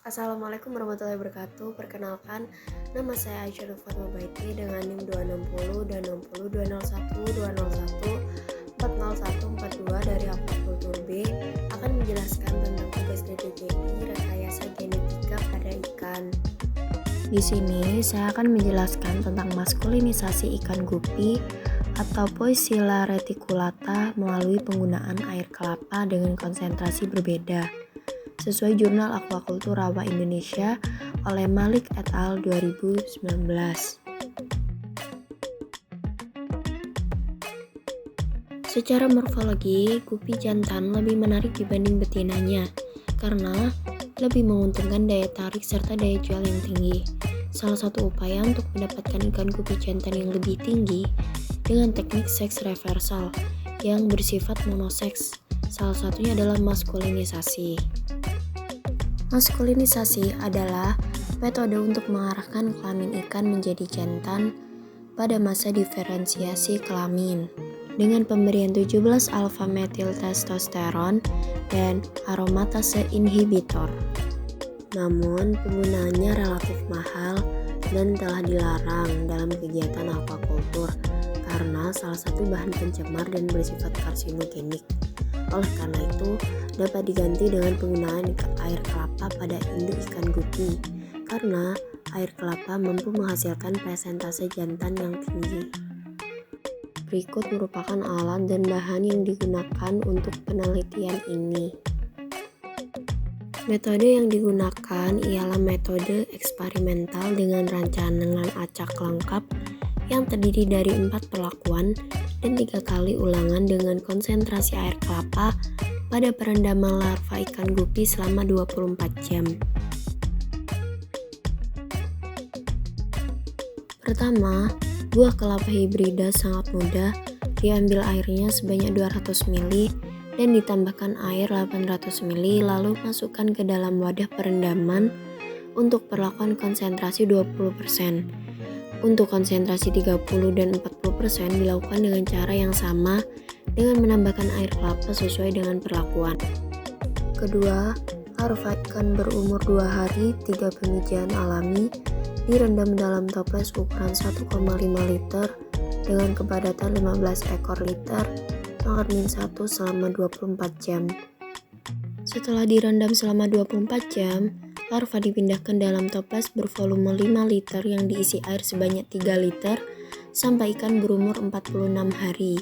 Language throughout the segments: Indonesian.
Assalamualaikum warahmatullahi wabarakatuh. Perkenalkan, nama saya Aisyah Fatma Baiti dengan NIM 260 dan 60 201 201 40142 dari Aquaculture B akan menjelaskan tentang tugas DDGI rekayasa genetika pada ikan. Di sini saya akan menjelaskan tentang maskulinisasi ikan gupi atau Poecilla reticulata melalui penggunaan air kelapa dengan konsentrasi berbeda sesuai Jurnal Aquaculture Rawa Indonesia oleh Malik et al. 2019. Secara morfologi, gupi jantan lebih menarik dibanding betinanya karena lebih menguntungkan daya tarik serta daya jual yang tinggi. Salah satu upaya untuk mendapatkan ikan gupi jantan yang lebih tinggi dengan teknik seks reversal yang bersifat monoseks. Salah satunya adalah maskulinisasi. Maskulinisasi adalah metode untuk mengarahkan kelamin ikan menjadi jantan pada masa diferensiasi kelamin dengan pemberian 17 alfa metil testosteron dan aromatase inhibitor. Namun, penggunaannya relatif mahal dan telah dilarang dalam kegiatan aquaculture karena salah satu bahan pencemar dan bersifat karsinogenik. Oleh karena itu, dapat diganti dengan penggunaan air kelapa pada induk ikan gupi karena air kelapa mampu menghasilkan presentase jantan yang tinggi. Berikut merupakan alat dan bahan yang digunakan untuk penelitian ini. Metode yang digunakan ialah metode eksperimental dengan rancangan acak lengkap yang terdiri dari 4 perlakuan dan 3 kali ulangan dengan konsentrasi air kelapa pada perendaman larva ikan gupi selama 24 jam. Pertama, buah kelapa hibrida sangat mudah, diambil airnya sebanyak 200 ml dan ditambahkan air 800 ml lalu masukkan ke dalam wadah perendaman untuk perlakuan konsentrasi 20%. Untuk konsentrasi 30 dan 40% dilakukan dengan cara yang sama dengan menambahkan air kelapa sesuai dengan perlakuan. Kedua, larva ikan berumur 2 hari 3 pemijahan alami direndam dalam toples ukuran 1,5 liter dengan kepadatan 15 ekor liter /-1 selama 24 jam. Setelah direndam selama 24 jam, larva dipindahkan dalam toples bervolume 5 liter yang diisi air sebanyak 3 liter sampai ikan berumur 46 hari.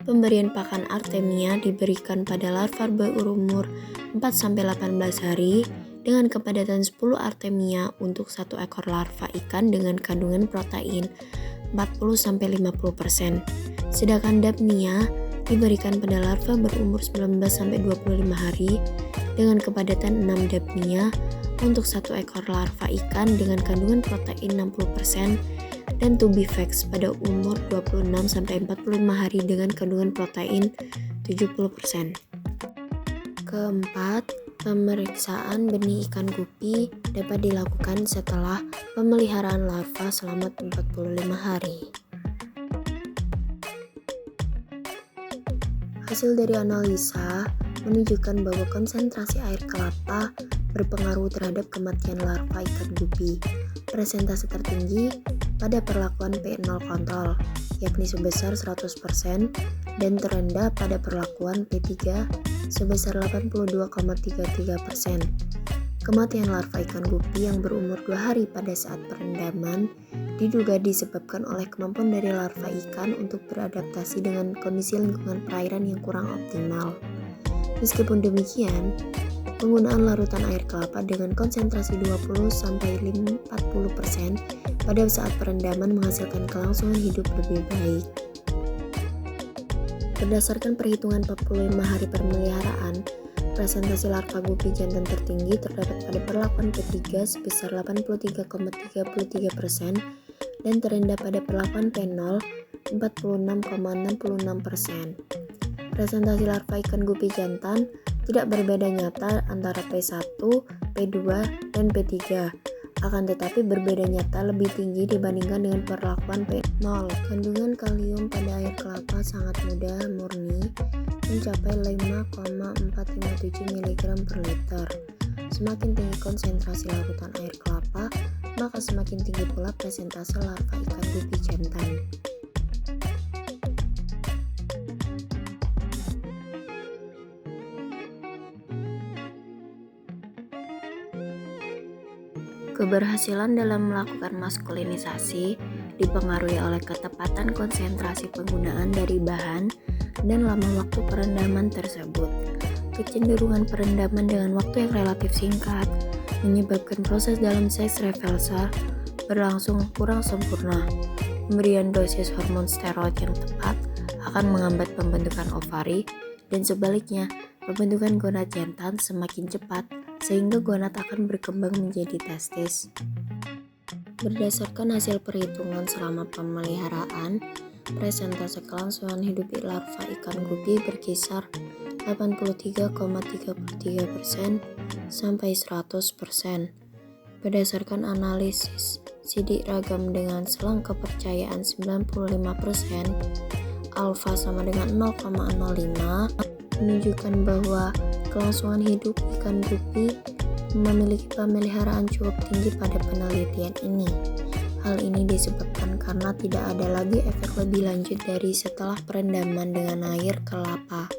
Pemberian pakan Artemia diberikan pada larva berumur 4-18 hari dengan kepadatan 10 Artemia untuk 1 ekor larva ikan dengan kandungan protein 40-50%. Sedangkan Dapnia diberikan pada larva berumur 19-25 hari dengan kepadatan 6 Dapnia untuk 1 ekor larva ikan dengan kandungan protein 60% dan Tubivex pada umur 26-45 hari dengan kandungan protein 70%. Keempat, pemeriksaan benih ikan gupi dapat dilakukan setelah pemeliharaan larva selama 45 hari. Hasil dari analisa menunjukkan bahwa konsentrasi air kelapa berpengaruh terhadap kematian larva ikan gupi. Presentase tertinggi pada perlakuan P0 kontrol, yakni sebesar 100%, dan terendah pada perlakuan P3 sebesar 82,33%. Kematian larva ikan gupi yang berumur 2 hari pada saat perendaman diduga disebabkan oleh kemampuan dari larva ikan untuk beradaptasi dengan kondisi lingkungan perairan yang kurang optimal. Meskipun demikian, penggunaan larutan air kelapa dengan konsentrasi 20-40% pada saat perendaman menghasilkan kelangsungan hidup lebih baik. Berdasarkan perhitungan 45 hari pemeliharaan, presentasi larva gupi jantan tertinggi terdapat pada perlakuan ketiga sebesar 83,33% dan terendah pada perlakuan P0 46,66%. Presentasi larva ikan gupi jantan tidak berbeda nyata antara P1, P2, dan P3. Akan tetapi berbeda nyata lebih tinggi dibandingkan dengan perlakuan P0. Kandungan kalium pada air kelapa sangat mudah murni mencapai 5,457 mg per liter. Semakin tinggi konsentrasi larutan air kelapa, maka semakin tinggi pula presentase larva ikan gupi jantan. Keberhasilan dalam melakukan maskulinisasi dipengaruhi oleh ketepatan konsentrasi penggunaan dari bahan dan lama waktu perendaman tersebut. Kecenderungan perendaman dengan waktu yang relatif singkat menyebabkan proses dalam seks reversal berlangsung kurang sempurna. Pemberian dosis hormon steroid yang tepat akan menghambat pembentukan ovari, dan sebaliknya, pembentukan gonad jantan semakin cepat sehingga gonad akan berkembang menjadi testis. Berdasarkan hasil perhitungan selama pemeliharaan, presentase kelangsungan hidup larva ikan gupi berkisar 83,33% sampai 100%. Berdasarkan analisis sidik ragam dengan selang kepercayaan 95%, alfa sama dengan 0,05, menunjukkan bahwa kelangsungan hidup ikan gupi memiliki pemeliharaan cukup tinggi pada penelitian ini. Hal ini disebabkan karena tidak ada lagi efek lebih lanjut dari setelah perendaman dengan air kelapa.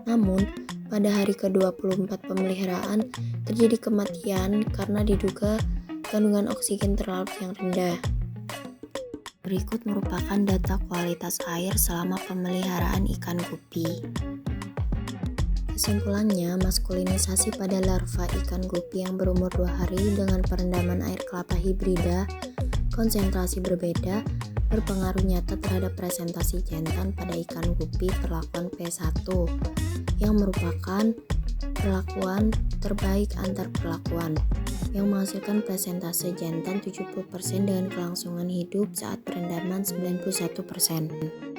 Namun, pada hari ke-24 pemeliharaan terjadi kematian karena diduga kandungan oksigen terlalu yang rendah. Berikut merupakan data kualitas air selama pemeliharaan ikan gupi. Kesimpulannya, maskulinisasi pada larva ikan gupi yang berumur 2 hari dengan perendaman air kelapa hibrida konsentrasi berbeda berpengaruh nyata terhadap presentasi jantan pada ikan gupi perlakuan P1 yang merupakan perlakuan terbaik antar perlakuan yang menghasilkan presentase jantan 70% dengan kelangsungan hidup saat perendaman 91%.